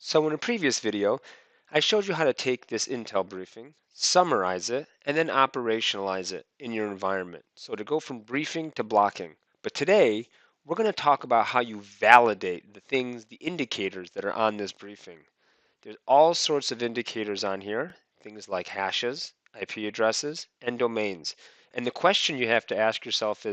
So in a previous video, I showed you how to take this Intel briefing, summarize it, and then operationalize it in your environment. So to go from briefing to blocking. But today, we're going to talk about how you validate the things, the indicators that are on this briefing. There's all sorts of indicators on here, things like hashes, IP addresses, and domains. And the question you have to ask yourself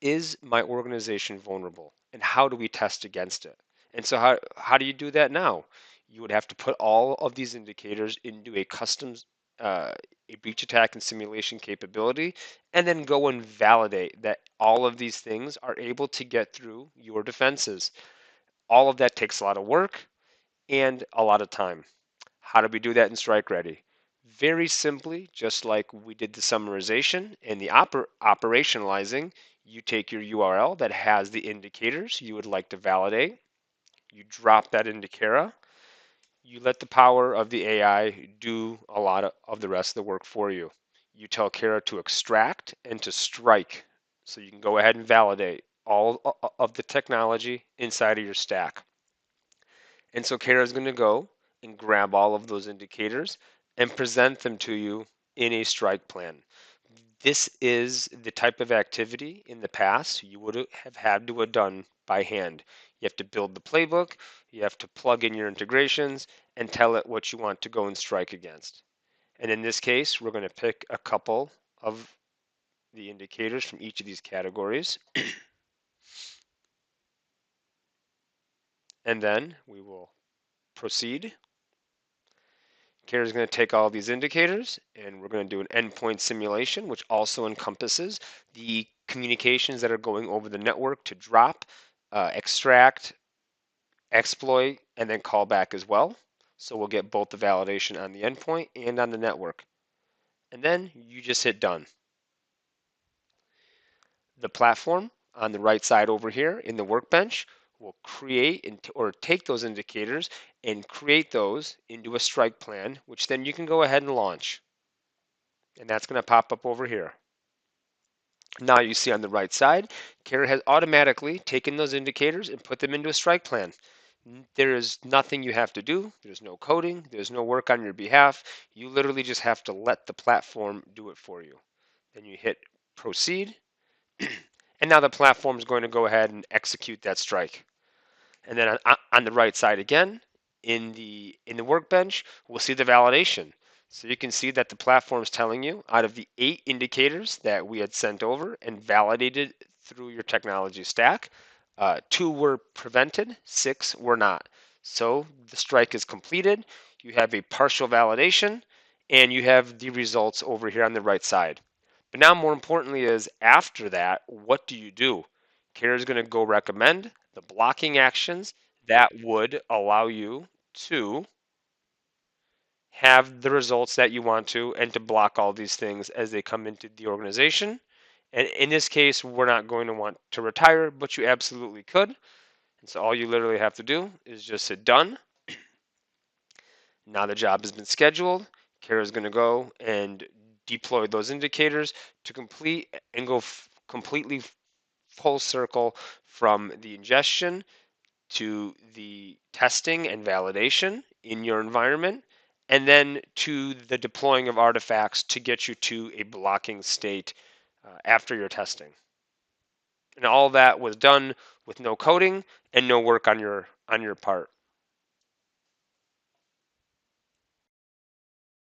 is my organization vulnerable? And how do we test against it? And so how do you do that now? You would have to put all of these indicators into a custom a breach attack and simulation capability, and then go and validate that all of these things are able to get through your defenses. All of that takes a lot of work and a lot of time. How do we do that in StrikeReady? Very simply, just like we did the summarization and the operationalizing, you take your URL that has the indicators you would like to validate, you drop that into CARA, you let the power of the AI do a lot of the rest of the work for you. You tell CARA to extract and to strike, so you can go ahead and validate all of the technology inside of your stack. And so CARA is going to go and grab all of those indicators and present them to you in a strike plan. This is the type of activity in the past you would have had to have done by hand. You have to build the playbook, you have to plug in your integrations, and tell it what you want to go and strike against. And in this case, we're going to pick a couple of the indicators from each of these categories. And then we will proceed. CARA is going to take all these indicators and we're going to do an endpoint simulation, which also encompasses the communications that are going over the network to drop, extract, exploit, and then call back as well. So we'll get both the validation on the endpoint and on the network. And then you just hit done. The platform on the right side over here in the workbench will create or take those indicators and create those into a strike plan, which then you can go ahead and launch. And that's going to pop up over here. Now you see on the right side, CARA has automatically taken those indicators and put them into a strike plan. There is nothing you have to do. There's no coding. There's no work on your behalf. You literally just have to let the platform do it for you. Then you hit proceed. And now the platform is going to go ahead and execute that strike. And then on the right side again, in the workbench, we'll see the validation. So you can see that the platform is telling you out of the 8 indicators that we had sent over and validated through your technology stack, 2 were prevented, 6 were not. So the strike is completed. You have a partial validation, and you have the results over here on the right side. But now more importantly is after that, what do you do? CARA is going to go recommend the blocking actions that would allow you to have the results that you want to and to block all these things as they come into the organization. And in this case, we're not going to want to retire, but you absolutely could. And so all you literally have to do is just hit done. Now the job has been scheduled. CARA is going to go and deploy those indicators to complete and go completely full circle from the ingestion to the testing and validation in your environment, and then to the deploying of artifacts to get you to a blocking state after your testing. And all that was done with no coding and no work on your part.